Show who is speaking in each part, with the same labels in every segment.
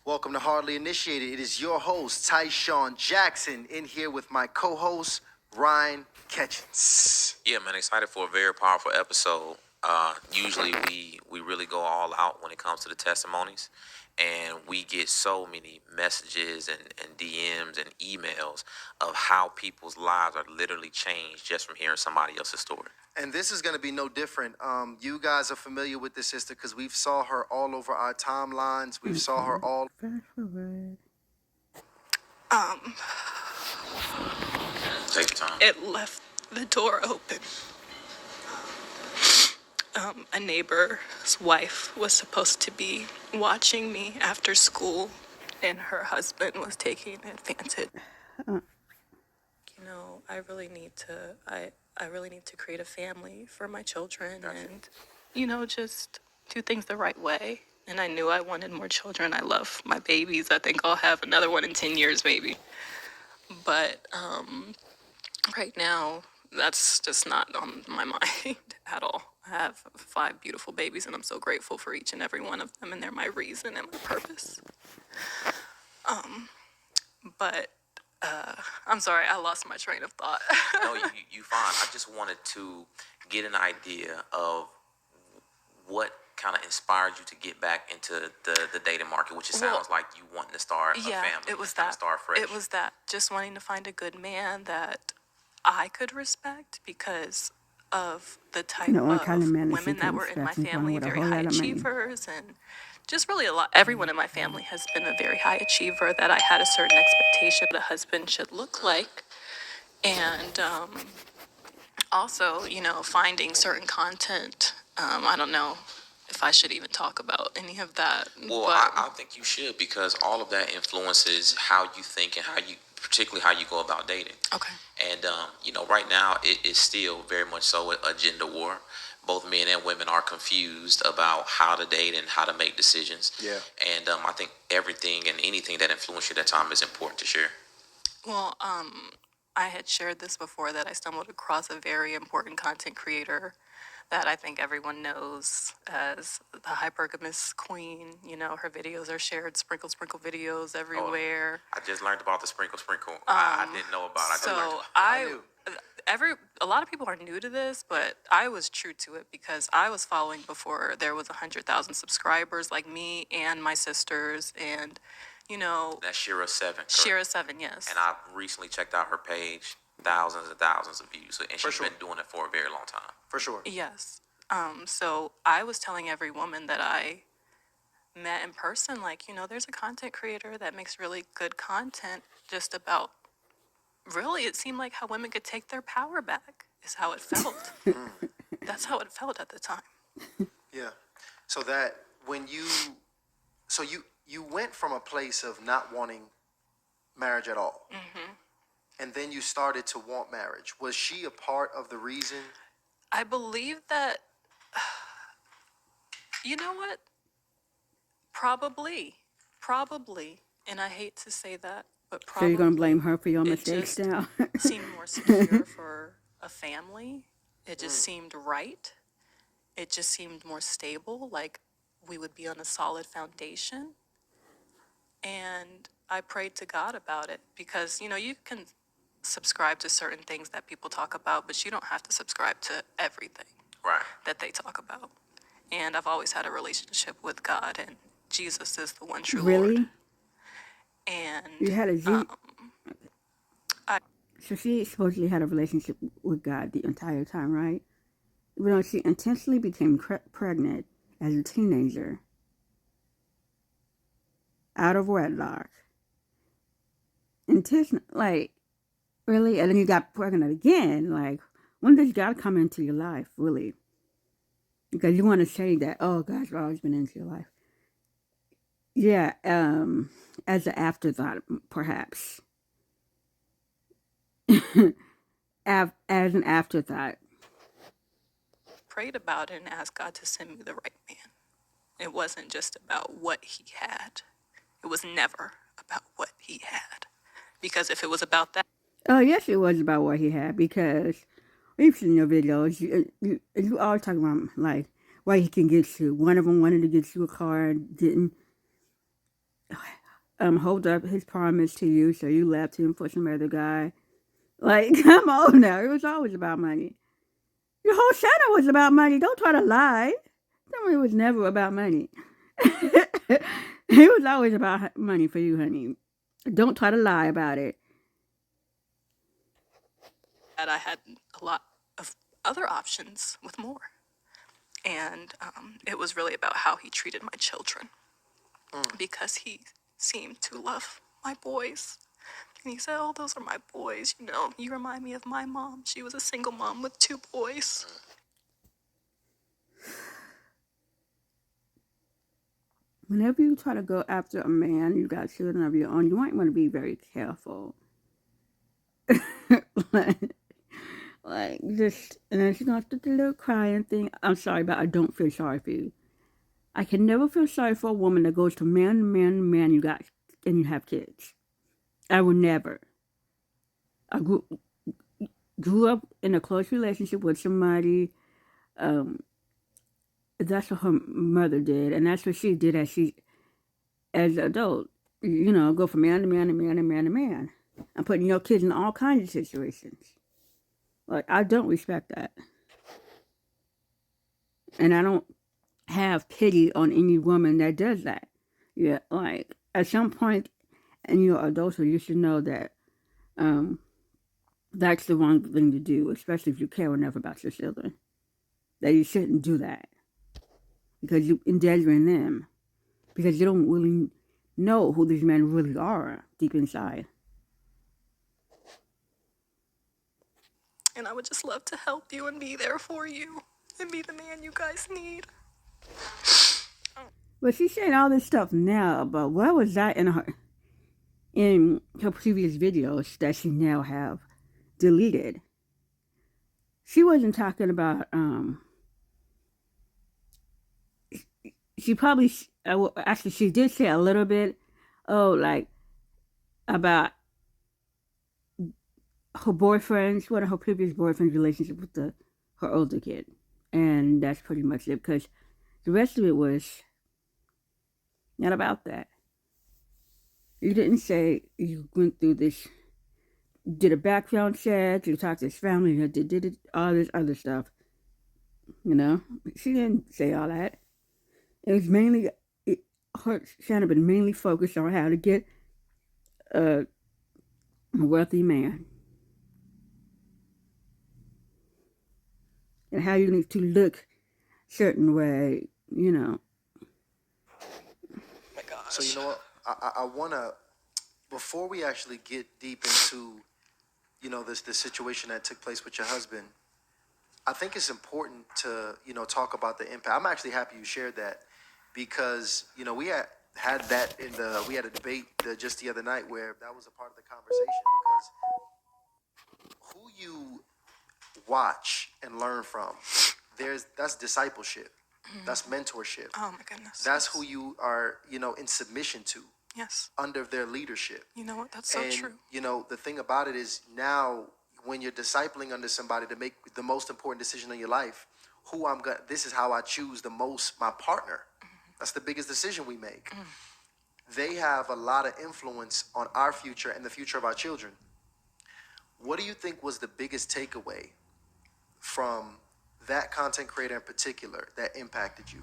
Speaker 1: Welcome to Hardly Initiated. It is your host, Tyshawn Jackson, in here with my co-host, Ryan Ketchens.
Speaker 2: Yeah, man, excited for a very powerful episode. Usually we really go all out when it comes to the testimonies, and we get so many messages and DMs and emails of how people's lives are literally changed just from hearing somebody else's story.
Speaker 1: And this is going to be no different. You guys are familiar with this sister because we've saw her all over our timelines. We've saw her all.
Speaker 3: Fast forward.
Speaker 2: Take your time.
Speaker 4: It left the door open. A neighbor's wife was supposed to be watching me after school, and her husband was taking advantage. I really need to. I really need to create a family for my children, and just do things the right way. And I knew I wanted more children. I love my babies. I think I'll have another one in 10 years, maybe. But right now, that's just not on my mind at all. I have 5 beautiful babies, and I'm so grateful for each and every one of them, and they're my reason and my purpose. But I'm sorry, I lost my train of thought.
Speaker 2: No, you fine. I just wanted to get an idea of what kind of inspired you to get back into the dating market, which it sounds like you wanting to start a family.
Speaker 4: It was
Speaker 2: kinda
Speaker 4: that.
Speaker 2: Start fresh.
Speaker 4: It was that. Just wanting to find a good man that I could respect because of the type
Speaker 3: what kind of man is
Speaker 4: women
Speaker 3: she
Speaker 4: that were in my
Speaker 3: respecting? One
Speaker 4: family,
Speaker 3: with a
Speaker 4: very
Speaker 3: whole
Speaker 4: high
Speaker 3: lot of money.
Speaker 4: achievers, and just really a lot. Everyone in my family has been a very high achiever that I had a certain expectation the husband should look like. And also, finding certain content. I don't know if I should even talk about any of that.
Speaker 2: Well,
Speaker 4: but
Speaker 2: I think you should, because all of that influences how you think and particularly how you go about dating.
Speaker 4: okay.
Speaker 2: And right now it is still very much so a gender war. Both men and women are confused about how to date and how to make decisions.
Speaker 1: Yeah.
Speaker 2: And I think everything and anything that influenced you at that time is important to share.
Speaker 4: Well, I had shared this before that I stumbled across a very important content creator that I think everyone knows as the hypergamous queen. Her videos are shared, sprinkle videos everywhere.
Speaker 2: I just learned about the sprinkle. I didn't know about it. I just learned
Speaker 4: So
Speaker 2: about
Speaker 1: I knew.
Speaker 4: a lot of people are new to this, but I was true to it because I was following before there was 100,000 subscribers, like me and my sisters, and
Speaker 2: That's Shira 7. Correct?
Speaker 4: Shira 7, yes.
Speaker 2: And I recently checked out her page, thousands and thousands of views. And she's
Speaker 1: sure.
Speaker 2: been doing it for a very long time.
Speaker 1: For sure.
Speaker 4: Yes. So I was telling every woman that I met in person, there's a content creator that makes really good content just about, really, it seemed like how women could take their power back is how it felt. That's how it felt at the time.
Speaker 1: Yeah. So that when you went from a place of not wanting marriage at all, and then you started to want marriage. Was she a part of the reason?
Speaker 4: I believe that, you know what? Probably. And I hate to say that, but
Speaker 3: So
Speaker 4: probably.
Speaker 3: you're gonna blame her for your
Speaker 4: It
Speaker 3: mistakes
Speaker 4: just
Speaker 3: now?
Speaker 4: seemed more secure for a family. It just seemed right. It just seemed more stable, like we would be on a solid foundation. And I prayed to God about it because, you can subscribe to certain things that people talk about, but you don't have to subscribe to everything
Speaker 2: Right.
Speaker 4: that they talk about. And I've always had a relationship with God, and Jesus is the one true
Speaker 3: Really?
Speaker 4: Lord. And
Speaker 3: You had a
Speaker 4: I-
Speaker 3: So she supposedly had a relationship with God the entire time, right? Even though she intentionally became pregnant as a teenager, out of wedlock. Really? And then you got pregnant again. When does God come into your life, really? Because you want to say that, oh, God's always been into your life. Yeah, as an afterthought, perhaps. As an afterthought.
Speaker 4: prayed about it and asked God to send me the right man. It wasn't just about what he had. It was never about what he had. Because if it was about that,
Speaker 3: Oh, yes, it was about what he had, because we've seen your videos. You all talking about, why he can get you. One of them wanted to get you a car and didn't. hold up his promise to you, so you left him for some other guy. Like, come on now. It was always about money. Your whole channel was about money. Don't try to lie. Tell me it was never about money. It was always about money for you, honey. Don't try to lie about it.
Speaker 4: That I had a lot of other options with more. And it was really about how he treated my children because he seemed to love my boys. And he said, "Oh, those are my boys. You know, you remind me of my mom. She was a single mom with 2 boys."
Speaker 3: Whenever you try to go after a man, you got children of your own, you might want to be very careful. like just, and then she's going to do the little crying thing. I'm sorry, but I don't feel sorry for you. I can never feel sorry for a woman that goes to man to man to man and you have kids. I will never. I grew up in a close relationship with somebody. That's what her mother did, and that's what she did as an adult. You know, go from man to man to man to man to man. I'm putting your kids in all kinds of situations. Like, I don't respect that. And I don't have pity on any woman that does that. Yeah, like, at some point in your adulthood, you should know that that's the wrong thing to do, especially if you care enough about your children. That you shouldn't do that. Because you're endangering them. Because you don't really know who these men really are deep inside.
Speaker 4: And I would just love to help you and be there for you and be the man you guys need.
Speaker 3: But she's saying all this stuff now, but what was that in her previous videos that she now have deleted? She wasn't talking about she probably actually she did say a little bit like about her boyfriend's, one of her previous boyfriend's relationship with her older kid, and that's pretty much it, because the rest of it was not about that. You didn't say you went through this, did a background check, you talked to his family, you did all this other stuff. You know, she didn't say all that. It was mainly, her channel been mainly focused on how to get a wealthy man. And how you need to look certain way, you know.
Speaker 4: Oh my gosh.
Speaker 1: So you know what? I wanna, before we actually get deep into, you know, this situation that took place with your husband, I think it's important to, you know, talk about the impact. I'm actually happy you shared that, because, you know, we had that we had a debate just the other night where that was a part of the conversation, because who you watch and learn from, that's discipleship, that's mentorship,
Speaker 4: Oh my goodness.
Speaker 1: that's who you are, you know, in submission to,
Speaker 4: Yes.
Speaker 1: under their leadership.
Speaker 4: You know what? That's so
Speaker 1: And
Speaker 4: true.
Speaker 1: you know, the thing about it is, now when you're discipling under somebody to make the most important decision in your life, this is how I choose my partner. That's the biggest decision we make. They have a lot of influence on our future and the future of our children. What do you think was the biggest takeaway from that content creator in particular that impacted you?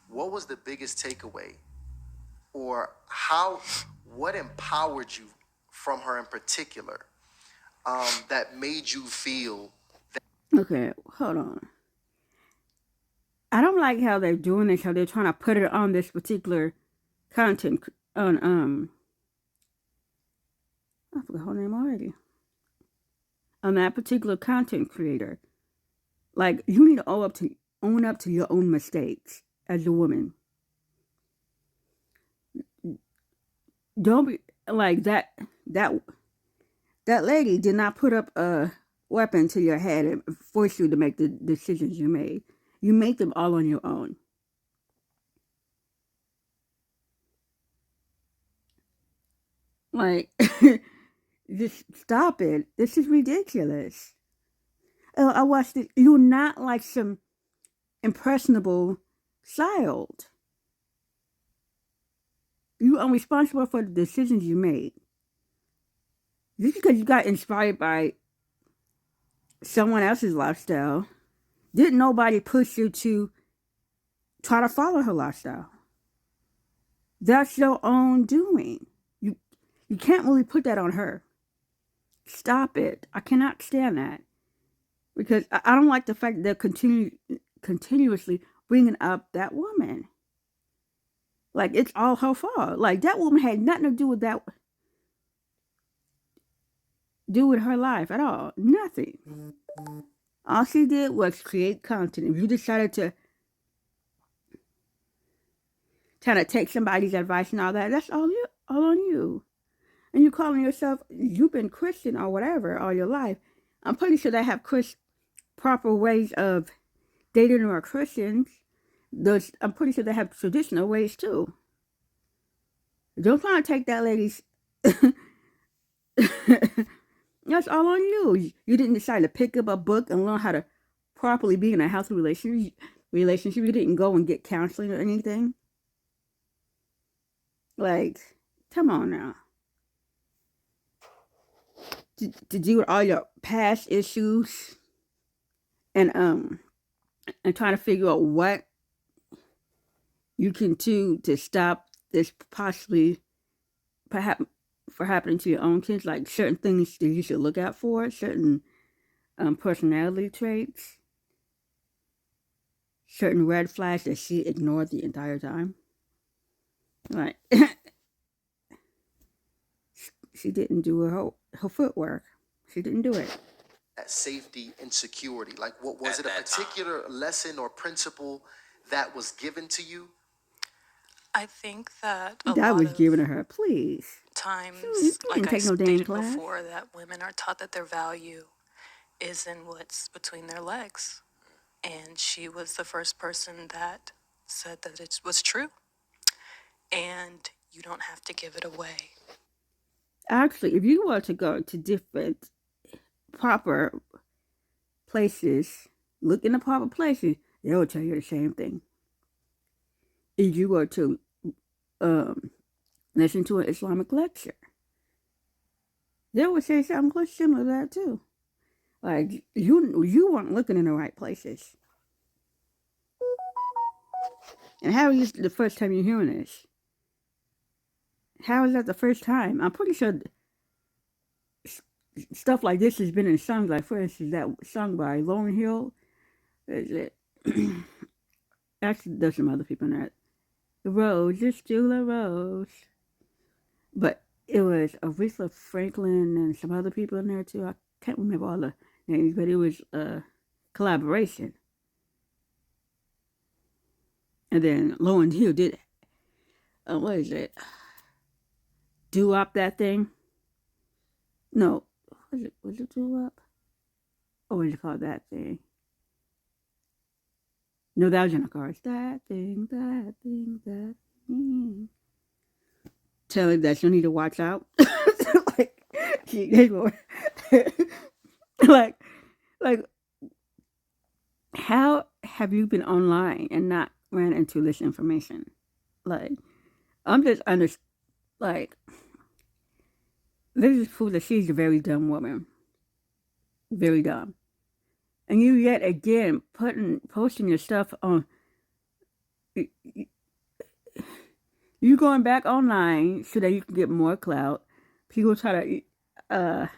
Speaker 1: What was the biggest takeaway, or what empowered you from her in particular, that made you feel that?
Speaker 3: Okay, hold on. I don't like how they're doing this, how they're trying to put it on this particular content, on, I forgot her name already. On that particular content creator. Like, you need to own up to your own mistakes as a woman. Don't be like that lady did not put up a weapon to your head and force you to make the decisions you made. You made them all on your own. Like, just stop it. This is ridiculous. I watched it. You're not like some impressionable child. You are responsible for the decisions you made. Just because you got inspired by someone else's lifestyle, didn't nobody push you to try to follow her lifestyle. That's your own doing. You can't really put that on her. Stop it. I cannot stand that. Because I don't like the fact that they're continuously bringing up that woman. Like, it's all her fault. Like, that woman had nothing to do with her life at all. Nothing. All she did was create content. If you decided to kind of take somebody's advice and all that, that's all on you. And you calling yourself, you've been Christian or whatever all your life. I'm pretty sure they have proper ways of dating or Christians. I'm pretty sure they have traditional ways too. Don't try to take that lady's. That's all on you. You didn't decide to pick up a book and learn how to properly be in a healthy relationship. You didn't go and get counseling or anything. Like, come on now. To deal with all your past issues and trying to figure out what you can do to stop this possibly perhaps for happening to your own kids, like certain things that you should look out for, certain personality traits, certain red flags that she ignored the entire time. Like, she didn't do her footwork. She didn't do it.
Speaker 1: That safety and security, like what was
Speaker 2: At
Speaker 1: it? A
Speaker 2: that time.
Speaker 1: particular lesson or principle that was given to you?
Speaker 4: I think that
Speaker 3: That was given to her, please.
Speaker 4: times,
Speaker 3: You
Speaker 4: like
Speaker 3: didn't
Speaker 4: I
Speaker 3: take no damn
Speaker 4: stated
Speaker 3: class.
Speaker 4: before, that women are taught that their value is in what's between their legs. And she was the first person that said that it was true. And you don't have to give it away.
Speaker 3: Actually, if you were to go to different proper places, look in the proper places, they will tell you the same thing. If you were to listen to an Islamic lecture, they would say something quite similar to that too. Like, you weren't looking in the right places. And how is this the first time you're hearing this? How is that the first time? I'm pretty sure stuff like this has been in songs. Like, for instance, that song by Lauryn Hill. Is it? Actually, there's some other people in that. The Rose is still a rose. But it was Aretha Franklin and some other people in there too. I can't remember all the names, but it was a collaboration. And then Lauryn Hill did, what is it? Do-Up that thing? No. Was it Do-Up? Or was it called That Thing? No, that was in the chorus. That thing, that thing, that thing. Tell him that you need to watch out. Like, like, how have you been online and not ran into this information? Like, I'm just like, this is proof that she's a very dumb woman. Very dumb. And you yet again posting your stuff on, you going back online so that you can get more clout. People try to,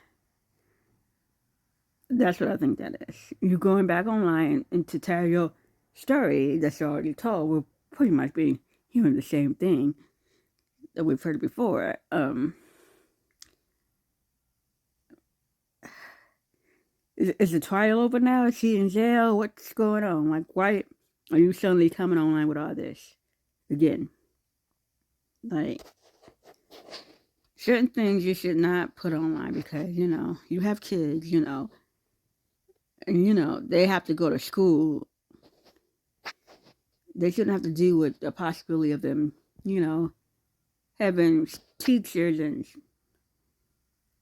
Speaker 3: that's what I think that is. You going back online and to tell your story that's already told. We'll pretty much be hearing the same thing that we've heard before. Is the trial over now? Is she in jail? What's going on? Like, why are you suddenly coming online with all this again? Like, certain things you should not put online because, you have kids, and, they have to go to school. They shouldn't have to deal with the possibility of them, having teachers and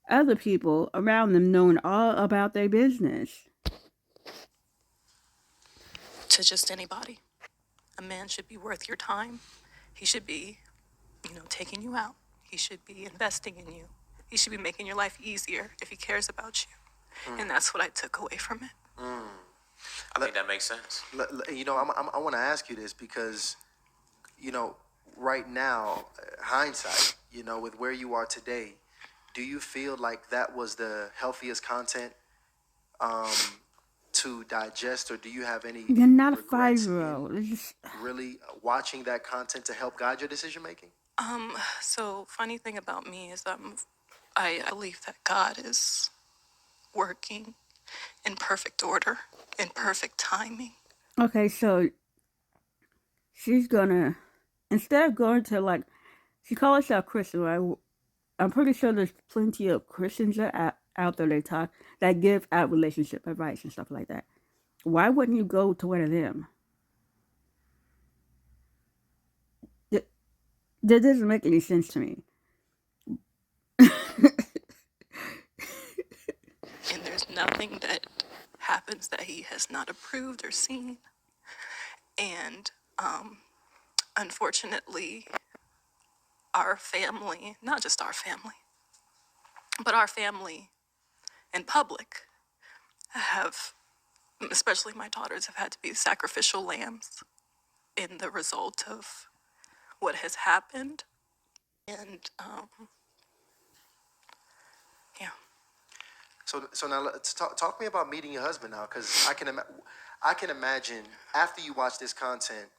Speaker 3: other people around them knowing all about their business.
Speaker 4: To just anybody. A man should be worth your time. He should be taking you out. He should be investing in you. He should be making your life easier if he cares about you. And that's what I took away from it.
Speaker 2: I think that makes sense.
Speaker 1: I want to ask you this because, right now, hindsight, with where you are today, do you feel like that was the healthiest content to digest, or do you have any
Speaker 3: You're not a
Speaker 1: regrets in
Speaker 3: 5-year-old. It's just,
Speaker 1: really watching that content to help guide your decision making?
Speaker 4: So funny thing about me is I believe that God is working in perfect order, in perfect timing.
Speaker 3: okay, so she's gonna, instead of going to like, she calls herself Christian, right? I'm pretty sure there's plenty of Christians out there that give out relationship advice and stuff like that. Why wouldn't you go to one of them? That doesn't make any sense to me.
Speaker 4: And there's nothing that happens that he has not approved or seen. And unfortunately, our family, not just our family, but our family in public have, especially my daughters, have had to be sacrificial lambs in the result of what has happened. And yeah.
Speaker 1: So now let's talk to me about meeting your husband now, because I can imagine after you watch this content,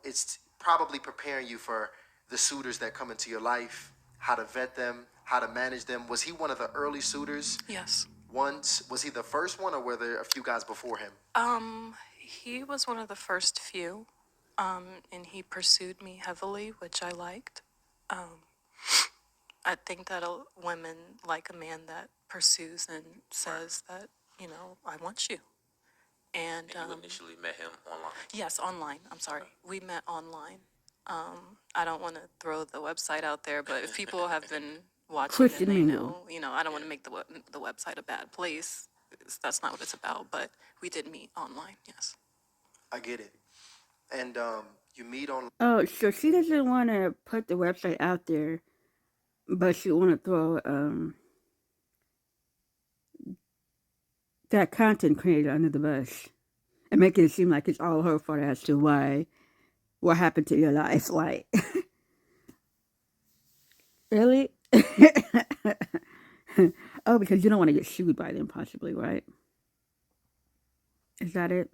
Speaker 1: it's probably preparing you for the suitors that come into your life, how to vet them, how to manage them. Was he one of the early suitors?
Speaker 4: Yes.
Speaker 1: Was he the first one, or were there a few guys before him?
Speaker 4: He was one of the first few, and he pursued me heavily, which I liked. I think that women like a man that pursues and says that, I want you. And
Speaker 2: You initially met him online.
Speaker 4: yes, online. I'm sorry. We met online. I don't want to throw the website out there, but if people have been watching,
Speaker 3: Christian
Speaker 4: then they
Speaker 3: Mingle.
Speaker 4: know, I don't want to make the website a bad place. That's not what it's about, but we did meet online, yes.
Speaker 1: I get it. And you meet on.
Speaker 3: Oh, so she doesn't want to put the website out there, but she want to throw that content creator under the bus and make it seem like it's all her fault as to what happened to your life. Like, really? Oh, because you don't want to get sued by them, possibly, right? Is that it?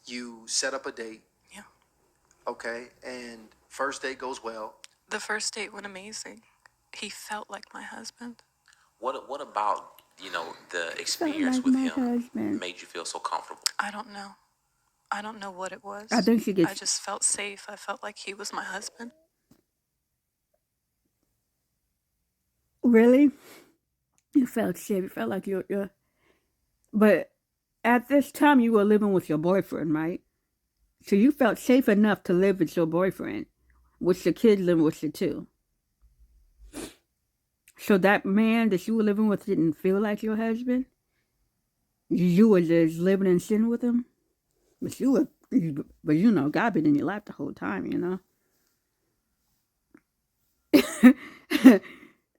Speaker 1: You set up a date.
Speaker 4: Yeah.
Speaker 1: Okay, and first date goes well.
Speaker 4: The first date went amazing. He felt like my husband.
Speaker 2: What about the
Speaker 3: Felt
Speaker 2: experience
Speaker 3: like
Speaker 2: with
Speaker 3: my
Speaker 2: him
Speaker 3: husband.
Speaker 2: made you feel so comfortable?
Speaker 4: I don't know. I don't know what it was.
Speaker 3: I think she gets.
Speaker 4: I just felt safe. I felt like he was my husband.
Speaker 3: Really? You felt safe. You felt like you're. But at this time, you were living with your boyfriend, right? So you felt safe enough to live with your boyfriend, with your kids living with you too. So that man that you were living with didn't feel like your husband? You were just living in sin with him? But God been in your life the whole time,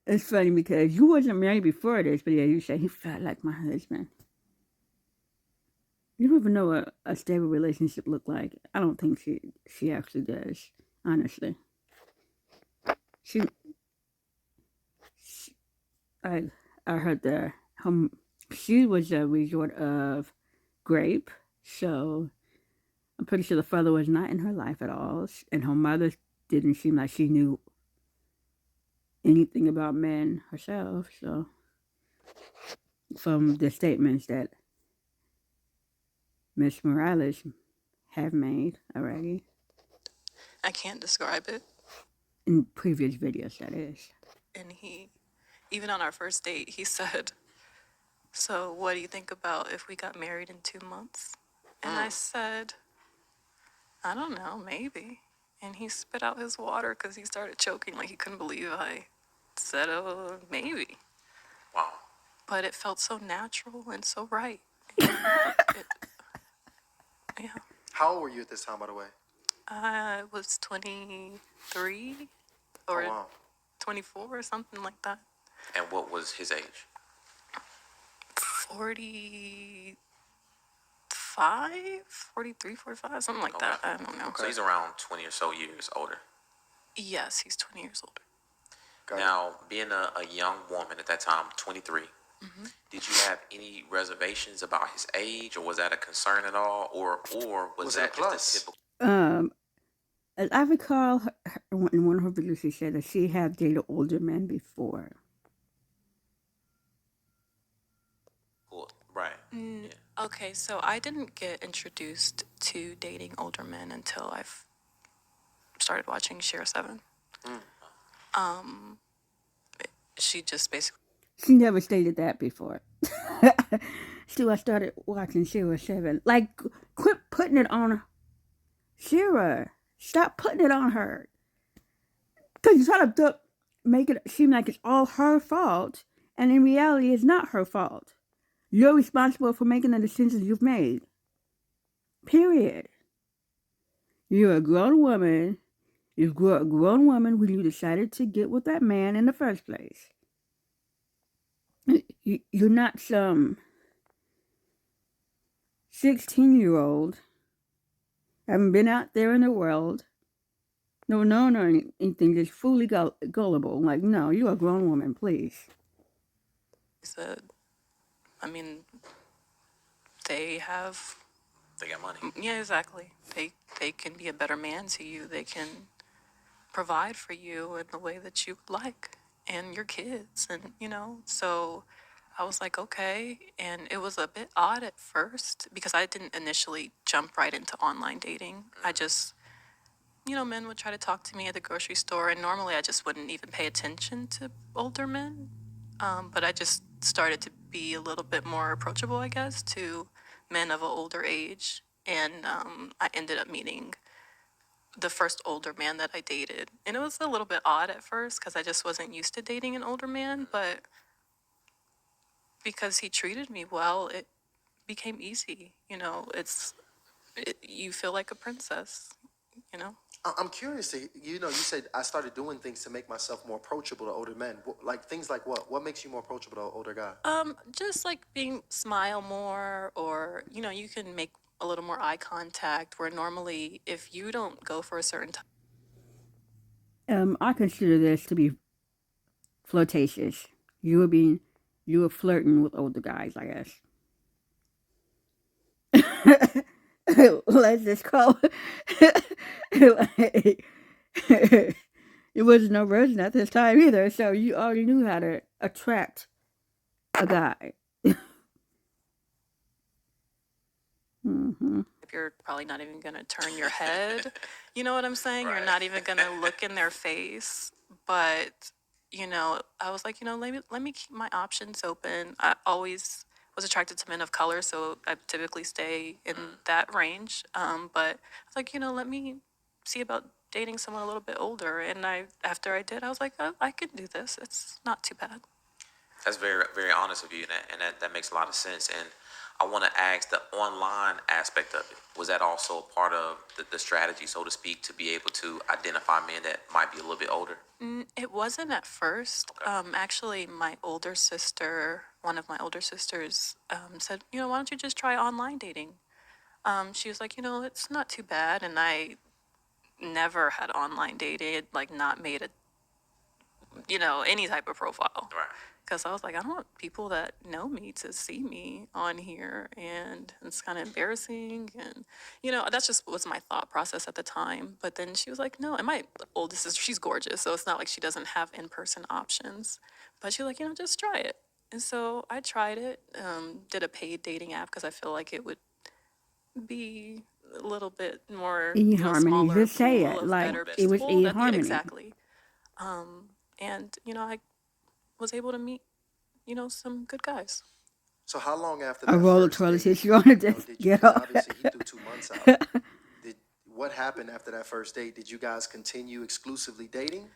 Speaker 3: It's funny because you wasn't married before this, but yeah, you said he felt like my husband. You don't even know what a stable relationship look like. I don't think she actually does, honestly. I heard she was a resort of grape, so I'm pretty sure the father was not in her life at all, and her mother didn't seem like she knew anything about men herself. So, from the statements that Miss Morales have made already
Speaker 4: I can't describe it.
Speaker 3: in previous videos, that is.
Speaker 4: And even on our first date, he said, "So what do you think about if we got married in 2 months?" And I said, "I don't know, maybe." And he spit out his water because he started choking like he couldn't believe I said, "Oh, maybe."
Speaker 2: Wow.
Speaker 4: But it felt so natural and so right. Yeah.
Speaker 1: How old were you at this time, by the way?
Speaker 4: I was 23
Speaker 1: Oh,
Speaker 4: or
Speaker 1: wow.
Speaker 4: 24 or something like that.
Speaker 2: And what was his age?
Speaker 4: 45, 43, 45, something like
Speaker 2: Okay.
Speaker 4: that. I don't know.
Speaker 2: So he's around 20 or so years older.
Speaker 4: Yes, he's 20 years older.
Speaker 1: Got it.
Speaker 2: Now, being a young woman at that time, 23, did you have any reservations about his age, or was that a concern at all, or was
Speaker 1: Was it a
Speaker 2: that
Speaker 1: plus?
Speaker 2: just a typical?
Speaker 3: As I recall, in one of her videos, she said that she had dated older men before.
Speaker 2: Right.
Speaker 4: Mm,
Speaker 2: Yeah.
Speaker 4: Okay, so I didn't get introduced to dating older men until I've started watching Share 7. Um, she just basically
Speaker 3: She never stated that before. So I started watching Shira 7. Like, quit putting it on Shira. Stop putting it on her. Because you try to make it seem like it's all her fault. And in reality, it's not her fault. You're responsible for making the decisions you've made. Period. You're a grown woman. You're a grown woman when you decided to get with that man in the first place. You're not some 16-year-old, haven't been out there in the world, no anything, just fully gullible. Like, no, you're a grown woman, please.
Speaker 4: said, I mean, they have,
Speaker 2: They got money.
Speaker 4: yeah, exactly. They can be a better man to you. They can provide for you in the way that you would like and your kids, and so I was like, okay. And it was a bit odd at first because I didn't initially jump right into online dating. I just, men would try to talk to me at the grocery store, and normally I just wouldn't even pay attention to older men. But I just started to be a little bit more approachable, I guess, to men of an older age. And I ended up meeting the first older man that I dated. And it was a little bit odd at first because I just wasn't used to dating an older man. But because he treated me well, it became easy. You feel like a princess.
Speaker 1: I'm curious to, you said I started doing things to make myself more approachable to older men. Like things like what? What makes you more approachable to an older guy?
Speaker 4: Just like smile more, or you can make a little more eye contact. Where normally, if you don't go for a certain time,
Speaker 3: I consider this to be flirtatious. You were flirting with older guys, I guess. Let's just call it. It was no virgin at this time either, so you already knew how to attract a guy.
Speaker 4: if you're probably not even gonna turn your head, you know what I'm saying? You're not even gonna look in their face. But I was like, let me keep my options open. I always was attracted to men of color, so I typically stay in that range. But I was like, let me see about dating someone a little bit older. And after I did, I was like, oh, I can do this. It's not too bad.
Speaker 2: That's very, very honest of you, and that makes a lot of sense. And I want to ask the online aspect of it. Was that also a part of the strategy, so to speak, to be able to identify men that might be a little bit older?
Speaker 4: It wasn't at first.
Speaker 2: Okay.
Speaker 4: Actually, one of my older sisters, said, why don't you just try online dating? She was like, it's not too bad. And I never had online dated, like not made any type of profile.
Speaker 2: Right.
Speaker 4: Because I was like, I don't want people that know me to see me on here, and it's kind of embarrassing. And, that's just was my thought process at the time. But then she was like, no, and my oldest sister, she's gorgeous, so it's not like she doesn't have in-person options. But she was like, just try it. And so I tried it, did a paid dating app because I feel like it would be a little bit more,
Speaker 3: eHarmony,
Speaker 4: smaller
Speaker 3: just say
Speaker 4: pool
Speaker 3: it.
Speaker 4: of
Speaker 3: Like,
Speaker 4: better
Speaker 3: it was
Speaker 4: pool. Yeah,
Speaker 3: eHarmony.
Speaker 4: exactly. And, I was able to meet, some good guys.
Speaker 1: So how long after
Speaker 3: A
Speaker 1: that
Speaker 3: roll of
Speaker 1: first
Speaker 3: toilet
Speaker 1: date,
Speaker 3: tissue on it,
Speaker 1: did
Speaker 3: just
Speaker 1: you?
Speaker 3: get
Speaker 1: Because
Speaker 3: off.
Speaker 1: obviously he threw 2 months out. What happened after that first date? Did you guys continue exclusively dating?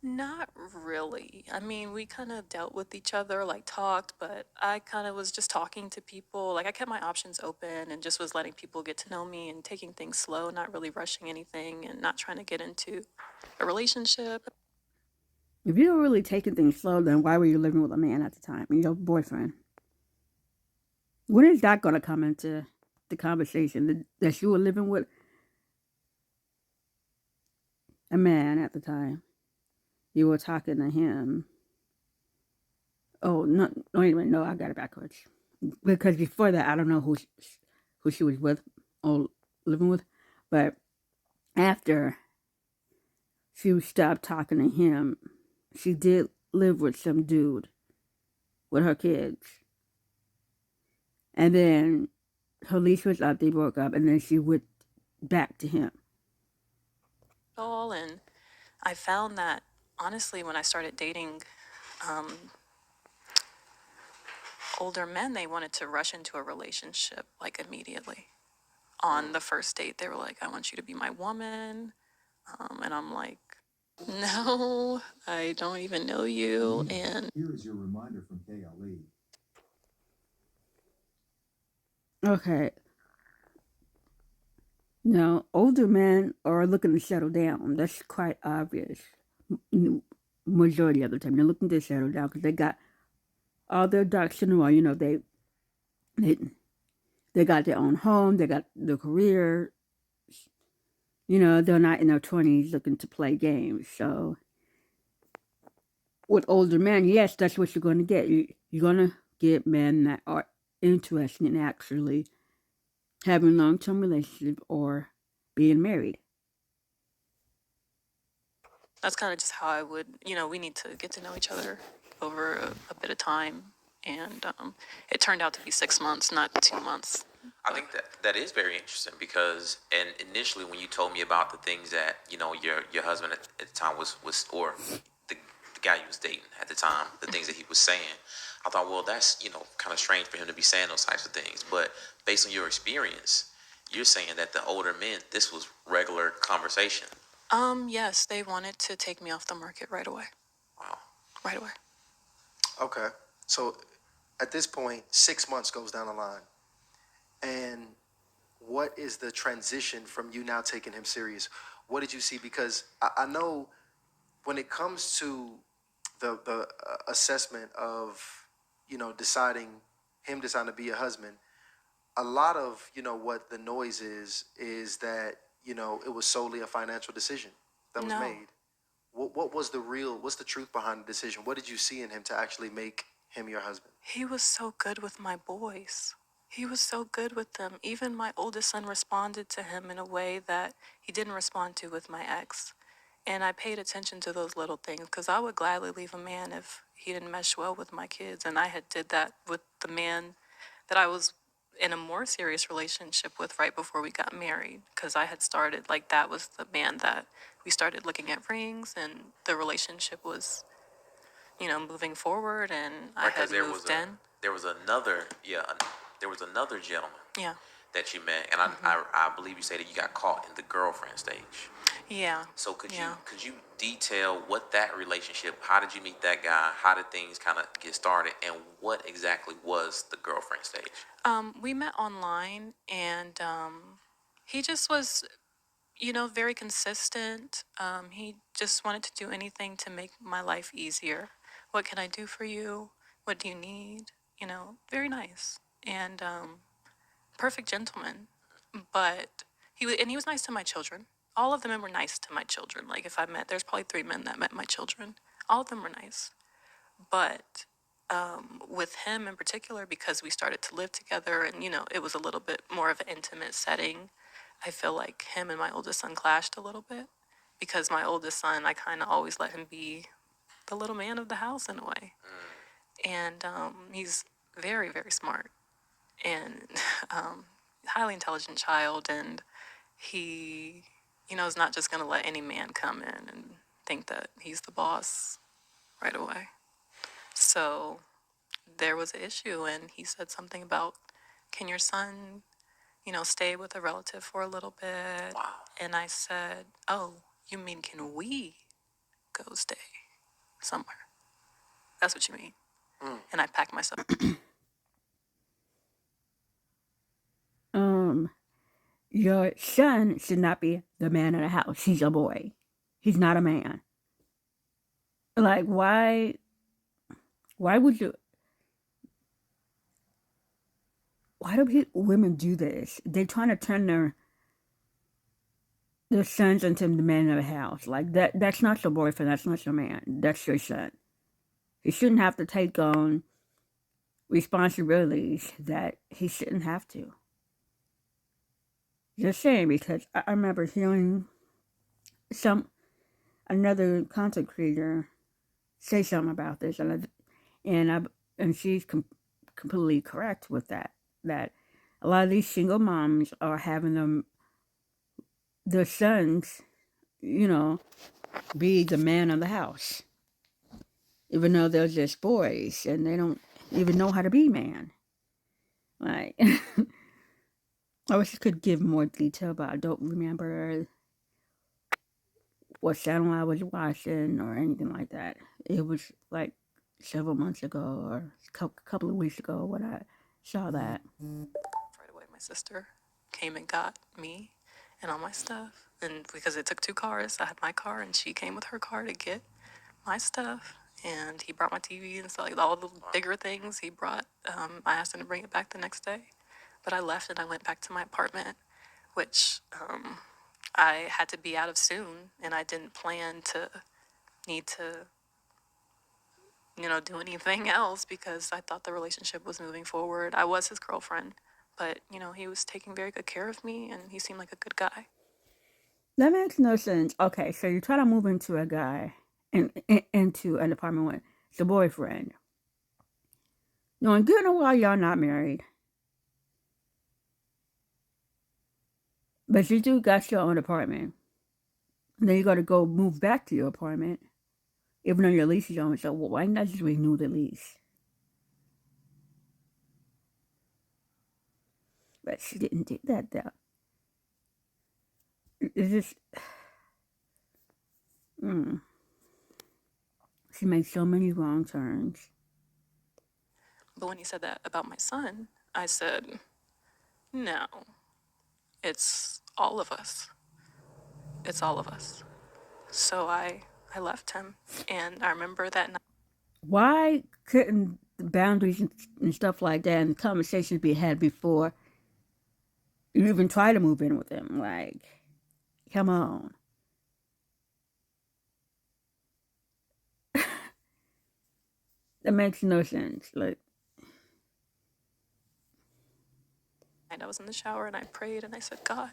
Speaker 4: Not really. I mean, we kind of dealt with each other, like talked, but I kind of was just talking to people. Like I kept my options open and just was letting people get to know me and taking things slow, not really rushing anything and not trying to get into a relationship.
Speaker 3: If you were really taking things slow, then why were you living with a man at the time, your boyfriend? When is that going to come into the conversation that you were living with a man at the time? You were talking to him. Oh, no, wait a minute. No, I got it backwards. Because before that, I don't know who she was with or living with. But after she stopped talking to him, she did live with some dude with her kids. And then her lease was up, they broke up, and then she went back to him.
Speaker 4: And I found that honestly, when I started dating older men, they wanted to rush into a relationship like immediately. On the first date, they were like, I want you to be my woman. And I'm like, no, I don't even know you. And
Speaker 5: Here is your reminder from KLE.
Speaker 3: Okay. Now, older men are looking to settle down. That's quite obvious. Majority of the time, they're looking to settle down because they got all their ducks in a row. You know, they got their own home, they got their career. You know, they're not in their 20s looking to play games. So, with older men, yes, that's what you're going to get. You're going to get men that are interested in actually having long-term relationship or being married.
Speaker 4: that's kind of just how I would, we need to get to know each other over a bit of time. And it turned out to be 6 months, not 2 months.
Speaker 2: I think that is very interesting because, and initially when you told me about the things that your husband at the time was or the guy you was dating at the time, the things that he was saying, I thought, well, that's kind of strange for him to be saying those types of things. But based on your experience, you're saying that the older men, this was regular conversation.
Speaker 4: Yes, they wanted to take me off the market right away.
Speaker 2: Wow.
Speaker 4: Right away.
Speaker 1: Okay. So at this point, 6 months goes down the line. And what is the transition from you now taking him serious? What did you see? Because I know when it comes to the assessment of, deciding to be a husband, a lot of, what the noise is that, it was solely a financial decision that was
Speaker 4: No.
Speaker 1: made. What's the truth behind the decision? What did you see in him to actually make him your husband?
Speaker 4: He was so good with my boys. He was so good with them. Even my oldest son responded to him in a way that he didn't respond to with my ex. And I paid attention to those little things because I would gladly leave a man if he didn't mesh well with my kids. And I had did that with the man that I was in a more serious relationship with right before we got married, because I had started, like, that was the man that we started looking at rings, and the relationship was, moving forward, and I
Speaker 2: Because
Speaker 4: had moved in.
Speaker 2: there was another there was another gentleman
Speaker 4: Yeah.
Speaker 2: that you met, and I believe you said that you got caught in the girlfriend stage.
Speaker 4: Yeah.
Speaker 2: So could
Speaker 4: Yeah.
Speaker 2: you detail what that relationship? How did you meet that guy? How did things kind of get started? And what exactly was the girlfriend stage?
Speaker 4: We met online, and he just was, very consistent. He just wanted to do anything to make my life easier. What can I do for you? What do you need? Very nice and perfect gentleman. But he was nice to my children. All of the men were nice to my children. Like if I met, there's probably 3 men that met my children. All of them were nice. But with him in particular, because we started to live together and, it was a little bit more of an intimate setting, I feel like him and my oldest son clashed a little bit because my oldest son, I kind of always let him be the little man of the house in a way. And he's very, very smart and highly intelligent child. And he, is not just going to let any man come in and think that he's the boss right away. So there was an issue, and he said something about, can your son, stay with a relative for a little bit?
Speaker 2: Wow.
Speaker 4: And I said, oh, you mean can we go stay somewhere. That's what you mean. And I packed myself.
Speaker 3: Your son should not be the man of the house. He's a boy. He's not a man. Like, why would you, why do women do this? They're trying to turn their sons into the man of the house. Like, that's not your boyfriend. That's not your man. That's your son. He shouldn't have to take on responsibilities that he shouldn't have to. Just saying, because I remember hearing another content creator say something about this, and she's completely correct with that. That a lot of these single moms are having their sons, be the man of the house, even though they're just boys and they don't even know how to be man. Like, I wish I could give more detail, but I don't remember what channel I was watching or anything like that. It was like several months ago or a couple of weeks ago when I saw that.
Speaker 4: Right away, my sister came and got me and all my stuff. And because it took 2 cars, I had my car and she came with her car to get my stuff. And he brought my TV and stuff, like all the bigger things he brought. I asked him to bring it back the next day. But I left and I went back to my apartment, which I had to be out of soon. And I didn't plan to need to, do anything else because I thought the relationship was moving forward. I was his girlfriend, but, he was taking very good care of me and he seemed like a good guy.
Speaker 3: That makes no sense. Okay, so you try to move into a guy into an apartment with the boyfriend. Knowing good and well y'all not married. But you do got your own apartment. And then you got to go move back to your apartment, even though your lease is on. So why not just renew the lease? But she didn't do that, though. It's just... She made so many wrong turns.
Speaker 4: But when he said that about my son, I said, no, it's all of us. It's all of us. So I left him. And I remember that night.
Speaker 3: Why couldn't the boundaries and stuff like that and conversations be had before you even try to move in with him? Like, come on. That makes no sense. Like,
Speaker 4: I was in the shower and I prayed and I said, God,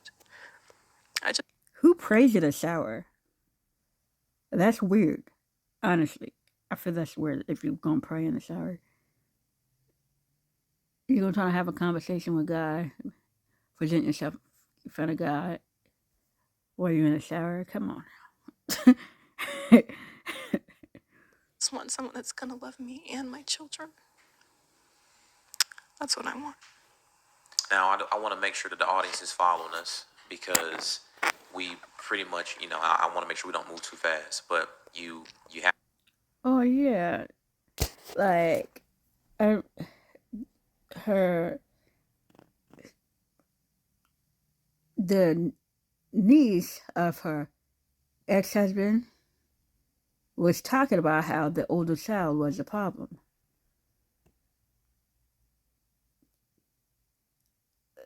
Speaker 3: who prays in a shower? That's weird. Honestly, I feel that's weird if you're going to pray in the shower. You're going to try to have a conversation with God, present yourself in front of God while you're in the shower. Come on.
Speaker 4: just want someone that's going to love me and my children. That's what I want.
Speaker 2: Now, I want to make sure that the audience is following us because we pretty much, I want to make sure we don't move too fast. But you have.
Speaker 3: Oh, yeah. Like, the niece of her ex-husband was talking about how the older child was a problem.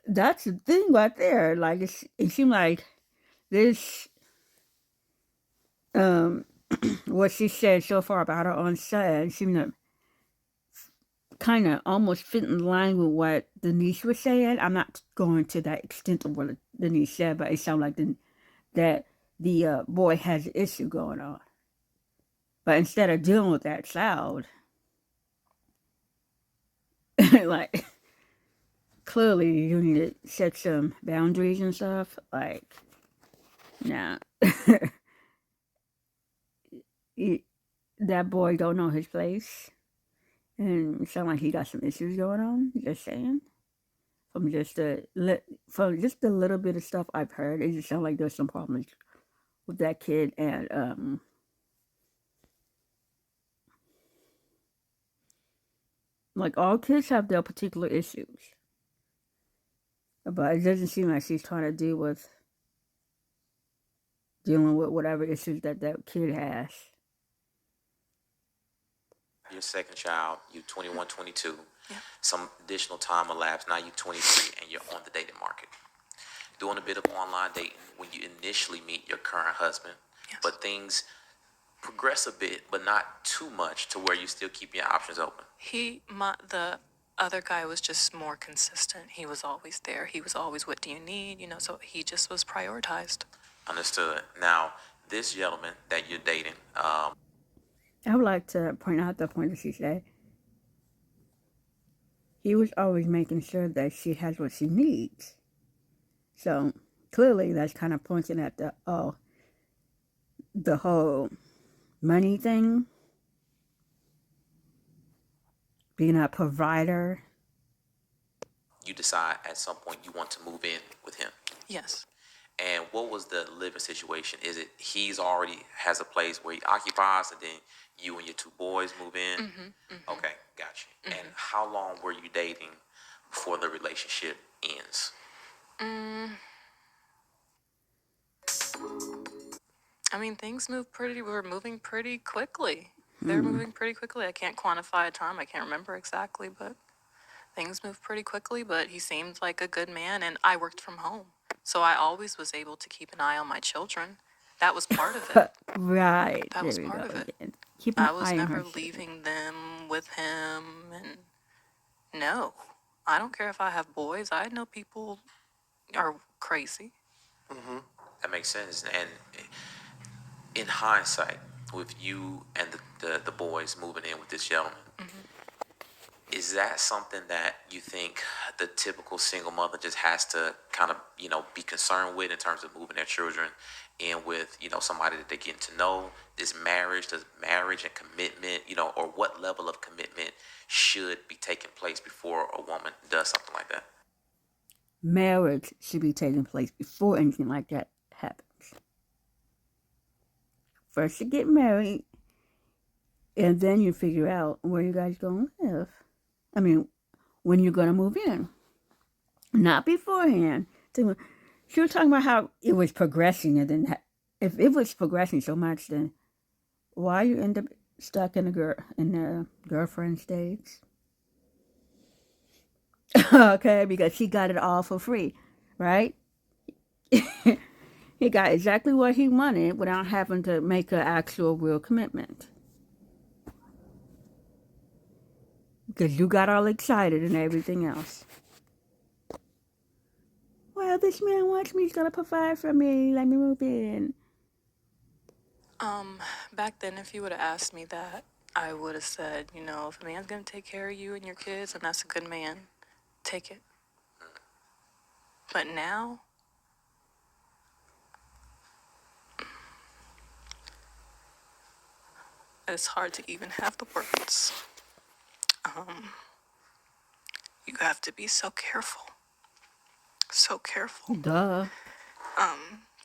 Speaker 3: That's the thing right there. Like, it seemed like this, what she said so far about her own son seemed to kind of almost fit in line with what the niece was saying. I'm not going to that extent of what the niece said, but it sounded like that the boy has an issue going on. But instead of dealing with that child, like, clearly you need to set some boundaries and stuff. Like, nah. That boy don't know his place. And it sounds like he got some issues going on. Just saying. From just the little bit of stuff I've heard, it just sounds like there's some problems with that kid and Like all kids have their particular issues, but it doesn't seem like she's trying to dealing with whatever issues that kid has.
Speaker 2: Your second child, you 21, 22.
Speaker 4: Yeah.
Speaker 2: Some additional time elapsed. Now you 23 and you're on the dating market. Doing a bit of online dating when you initially meet your current husband,
Speaker 4: Yes.
Speaker 2: but things progress a bit, but not too much to where you still keep your options open.
Speaker 4: The other guy was just more consistent. He was always there. He was always, what do you need? You know, so he just was prioritized.
Speaker 2: Understood. Now, this gentleman that you're dating,
Speaker 3: I would like to point out the point that she said. He was always making sure that she has what she needs. So clearly that's kind of pointing at the whole money thing. Being a provider.
Speaker 2: you decide at some point you want to move in with him.
Speaker 4: Yes.
Speaker 2: And what was the living situation? Is it he's already has a place where he occupies, and then you and your two boys move in? Okay, got you. And how long were you dating before the relationship ends?
Speaker 4: I mean, we're moving pretty quickly. They're moving pretty quickly. I can't quantify a time. I can't remember exactly, but things moved pretty quickly. But he seemed like a good man, and I worked from home. So I always was able to keep an eye on my children. That was part of it.
Speaker 3: Right.
Speaker 4: That
Speaker 3: There
Speaker 4: was
Speaker 3: we
Speaker 4: part
Speaker 3: go
Speaker 4: of it.
Speaker 3: again. Keep an
Speaker 4: I was
Speaker 3: eye on
Speaker 4: never
Speaker 3: her children.
Speaker 4: leaving them with him. And no, I don't care if I have boys. I know people are crazy.
Speaker 2: That makes sense. And in hindsight, with you and the boys moving in with this gentleman, is that something that you think the typical single mother just has to kind of, be concerned with in terms of moving their children in with, somebody that they're getting to know? Does marriage and commitment, or what level of commitment should be taking place before a woman does something like that?
Speaker 3: Marriage should be taking place before anything like that happens. First you get married, and then you figure out where you guys going to live. I mean, when you're going to move in. Not beforehand. She was talking about how it was progressing, and then if it was progressing so much, then why you end up stuck in the girlfriend stage? Okay, because he got it all for free, right? He got exactly what he wanted without having to make an actual real commitment. Because you got all excited and everything else. Well, this man wants me, he's gonna provide for me, let me move in.
Speaker 4: Back then, if you would have asked me that, I would have said, if a man's gonna take care of you and your kids, and that's a good man, take it. But now, it's hard to even have the words. You have to be so careful. So careful.
Speaker 3: Duh.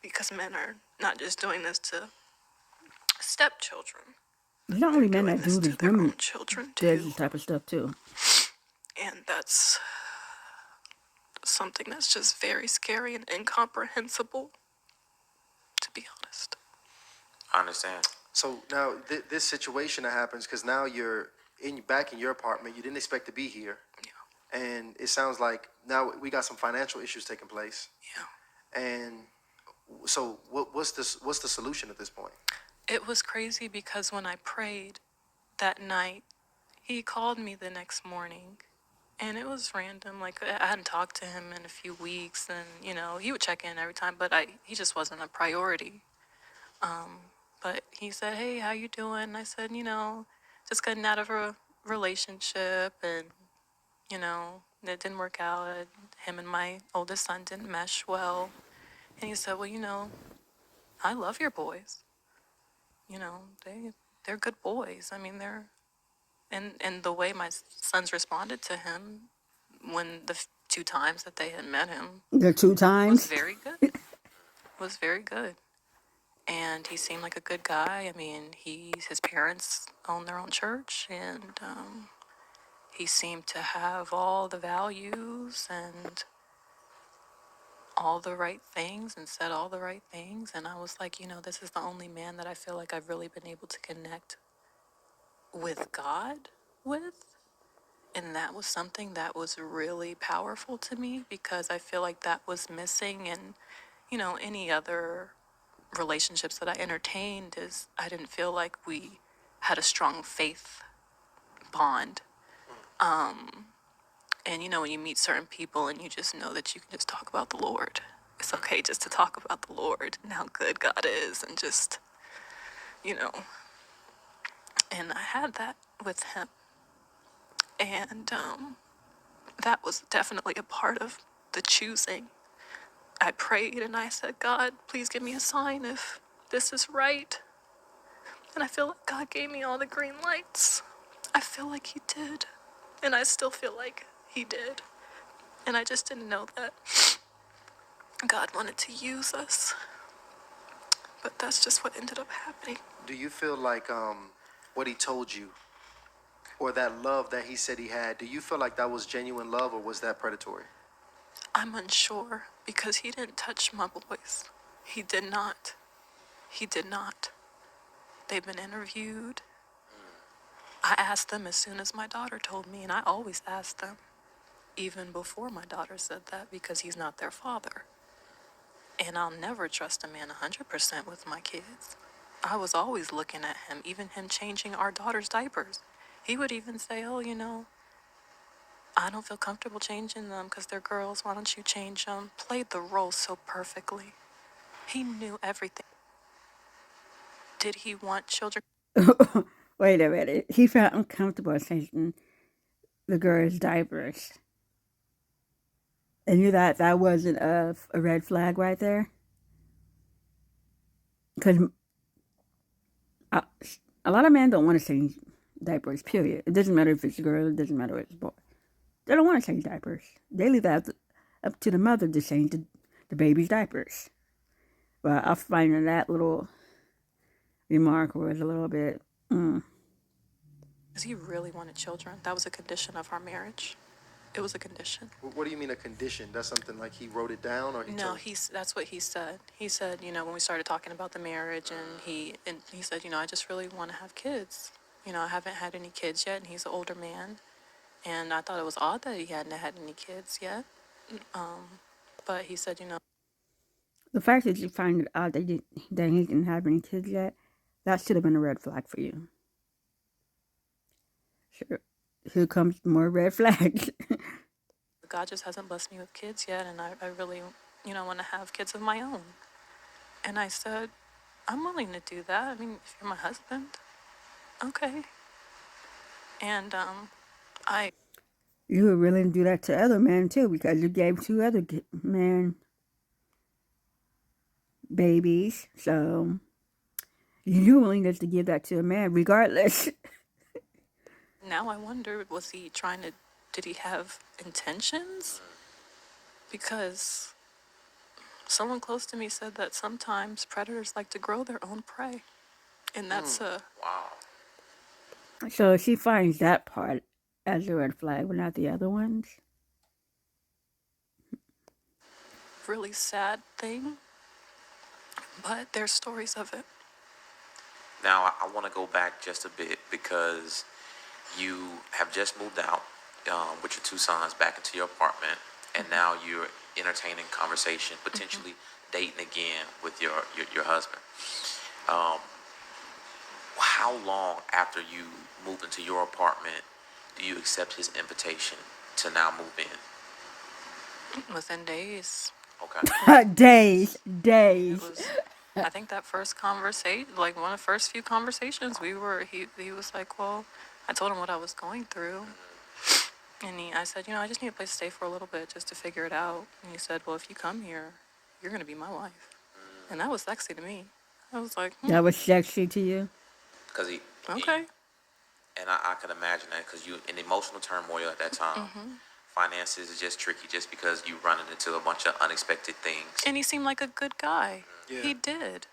Speaker 4: Because men are not just doing this to stepchildren.
Speaker 3: Not only men
Speaker 4: Doing
Speaker 3: that
Speaker 4: this
Speaker 3: do
Speaker 4: to
Speaker 3: this,
Speaker 4: their
Speaker 3: women
Speaker 4: own children
Speaker 3: do
Speaker 4: too.
Speaker 3: this type of stuff too.
Speaker 4: And that's something that's just very scary and incomprehensible, to be honest.
Speaker 2: I understand.
Speaker 1: So now this situation that happens, because now you're back in your apartment. You didn't expect to be here,
Speaker 4: Yeah.
Speaker 1: and it sounds like now we got some financial issues taking place.
Speaker 4: Yeah.
Speaker 1: And so what's the solution at this point?
Speaker 4: It was crazy because when I prayed that night, he called me the next morning. And it was random. Like, I hadn't talked to him in a few weeks. And, he would check in every time, but he just wasn't a priority. But he said, hey, how you doing? And I said, just getting out of a relationship. And, it didn't work out. Him and my oldest son didn't mesh well. And he said, well, I love your boys. They're good boys. I mean, they're... And the way my sons responded to him when the two times that they had met him
Speaker 3: The two
Speaker 4: was
Speaker 3: times?
Speaker 4: very good. Was very good. And he seemed like a good guy. I mean, his parents own their own church, and he seemed to have all the values and all the right things and said all the right things. And I was like, this is the only man that I feel like I've really been able to connect with God with. And that was something that was really powerful to me because I feel like that was missing in, any other relationships that I entertained is I didn't feel like we had a strong faith bond. And when you meet certain people and you just know that you can just talk about the Lord. It's okay just to talk about the Lord and how good God is and just, you know. And I had that with him. And that was definitely a part of the choosing. I prayed and I said, God, please give me a sign if this is right. And I feel like God gave me all the green lights. I feel like he did. And I still feel like he did. And I just didn't know that God wanted to use us. But that's just what ended up happening.
Speaker 1: Do you feel like what he told you, or that love that he said he had, do you feel like that was genuine love, or was that predatory?
Speaker 4: I'm unsure because he didn't touch my boys. He did not. He did not. They've been interviewed. I asked them as soon as my daughter told me, and I always asked them, even before my daughter said that, because he's not their father. And I'll never trust a man 100% with my kids. I was always looking at him, even him changing our daughter's diapers. He would even say, oh, I don't feel comfortable changing them because they're girls. Why don't you change them? Played the role so perfectly. He knew everything. Did he want children?
Speaker 3: Wait a minute. He felt uncomfortable changing the girl's diapers. And you thought that wasn't a red flag right there? Because a lot of men don't want to change diapers, period. It doesn't matter if it's a girl, it doesn't matter if it's a boy. They don't want to change diapers. They leave that up to the mother to change the baby's diapers. But I find that little remark was a little bit,
Speaker 4: Because he really wanted children. That was a condition of our marriage. It was a condition.
Speaker 1: What do you mean a condition? That's something like he wrote it down, or he
Speaker 4: No,
Speaker 1: told you?
Speaker 4: that's what he said. He said, when we started talking about the marriage, and he said, I just really want to have kids. I haven't had any kids yet, and he's an older man, and I thought it was odd that he hadn't had any kids yet. But he said,
Speaker 3: the fact that you find it out that he didn't have any kids yet, that should have been a red flag for you. Sure. Here comes more red flags.
Speaker 4: God just hasn't blessed me with kids yet, and I really, want to have kids of my own. And I said, I'm willing to do that. I mean, if you're my husband, okay. And
Speaker 3: You were willing to do that to other men too, because you gave 2 other men babies. So you're willing to give that to a man regardless.
Speaker 4: now I wonder, did he have intentions? Because someone close to me said that sometimes predators like to grow their own prey. And that's a
Speaker 2: Wow.
Speaker 3: So she finds that part as a red flag, but not the other ones.
Speaker 4: really sad thing. But there's stories of it.
Speaker 2: Now, I want to go back just a bit because you have just moved out with your 2 sons back into your apartment, and now you're entertaining conversation, potentially dating again with your husband. How long after you move into your apartment do you accept his invitation to now move in?
Speaker 4: Within days.
Speaker 2: Okay.
Speaker 3: Days.
Speaker 4: It was, I think that first conversation, like one of the first few conversations, he was like, well, I told him what I was going through. And I said, I just need a place to stay for a little bit just to figure it out. And he said, well, if you come here, you're going to be my wife. And that was sexy to me. I was like,
Speaker 3: That was sexy to you?
Speaker 2: Because
Speaker 4: okay.
Speaker 2: and I can imagine that because you in emotional turmoil at that time. Finances is just tricky just because you running into a bunch of unexpected things.
Speaker 4: And he seemed like a good guy.
Speaker 1: Yeah.
Speaker 4: He did.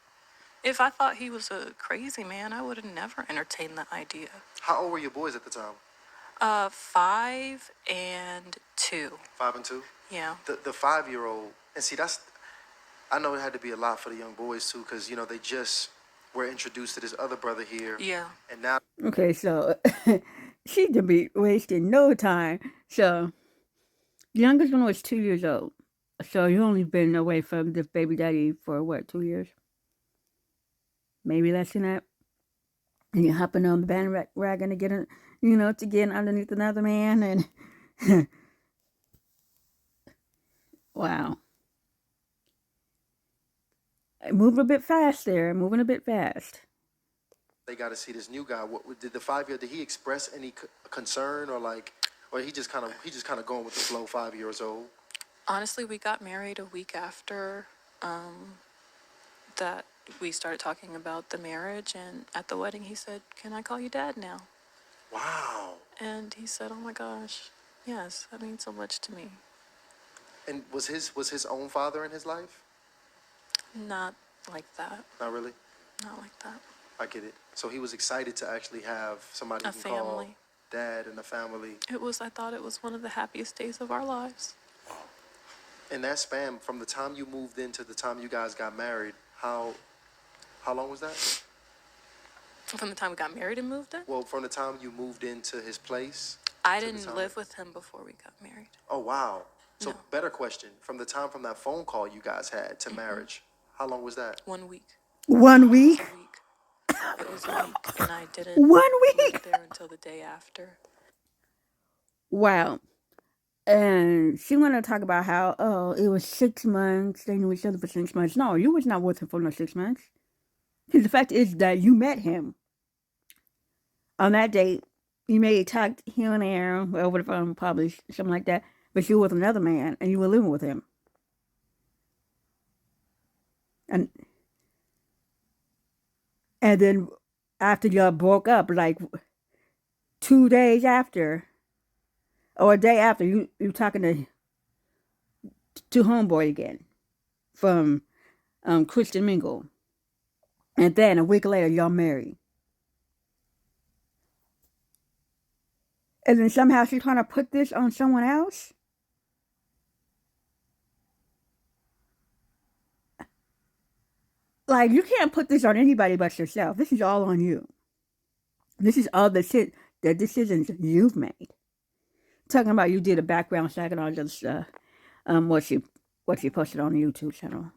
Speaker 4: If I thought he was a crazy man, I would have never entertained that idea.
Speaker 1: How old were your boys at the time?
Speaker 4: 5 and 2.
Speaker 1: 5 and 2.
Speaker 4: Yeah.
Speaker 1: The 5-year-old, and see, that's, I know it had to be a lot for the young boys too, because they just were introduced to this other brother here,
Speaker 4: Yeah.
Speaker 1: and now
Speaker 3: Okay, so she could be wasting no time. So the youngest one was 2 years old. So you only been away from this baby daddy for what, 2 years? Maybe less than that. And you're hopping on the bandwagon to get, to get underneath another man, and wow, moving a bit fast there, moving a bit fast.
Speaker 1: they got to see this new guy. What did the 5-year? Did he express any concern or he just kind of going with the flow? 5 years old.
Speaker 4: Honestly, we got married a week after that we started talking about the marriage, and at the wedding he said, "Can I call you Dad now?"
Speaker 1: Wow.
Speaker 4: And he said, "Oh my gosh, yes, that means so much to me."
Speaker 1: And was his own father in his life?
Speaker 4: Not like that.
Speaker 1: Not really.
Speaker 4: Not like that.
Speaker 1: I get it. So he was excited to actually have somebody
Speaker 4: A
Speaker 1: he can call
Speaker 4: family.
Speaker 1: dad and a family.
Speaker 4: I thought it was one of the happiest days of our lives.
Speaker 1: In that span, from the time you moved in to the time you guys got married, how long was that?
Speaker 4: From the time we got married and moved in?
Speaker 1: Well, from the time you moved into his place.
Speaker 4: I
Speaker 1: to the
Speaker 4: didn't
Speaker 1: time-
Speaker 4: live with him before we got married.
Speaker 1: Oh, wow. So
Speaker 4: No.
Speaker 1: better question. From the time from that phone call you guys had to marriage, how long was that?
Speaker 4: 1 week.
Speaker 3: 1 week?
Speaker 4: A week. It was a week, and I didn't
Speaker 3: 1
Speaker 4: live
Speaker 3: week?
Speaker 4: there until the day after.
Speaker 3: Wow. And she wanted to talk about how, it was 6 months. They knew each other for 6 months. No, you was not with him for no 6 months. Because the fact is that you met him. On that date, you may have talked here and there over the phone, probably something like that. But you were with another man, and you were living with him. And then after y'all broke up, like 2 days after, or a day after, you talking to homeboy again from Christian Mingle. And then a week later, y'all married. And then somehow she's trying to put this on someone else? Like, you can't put this on anybody but yourself. This is all on you. This is all the decisions you've made. Talking about you did a background check and all this stuff. What she posted on the YouTube channel.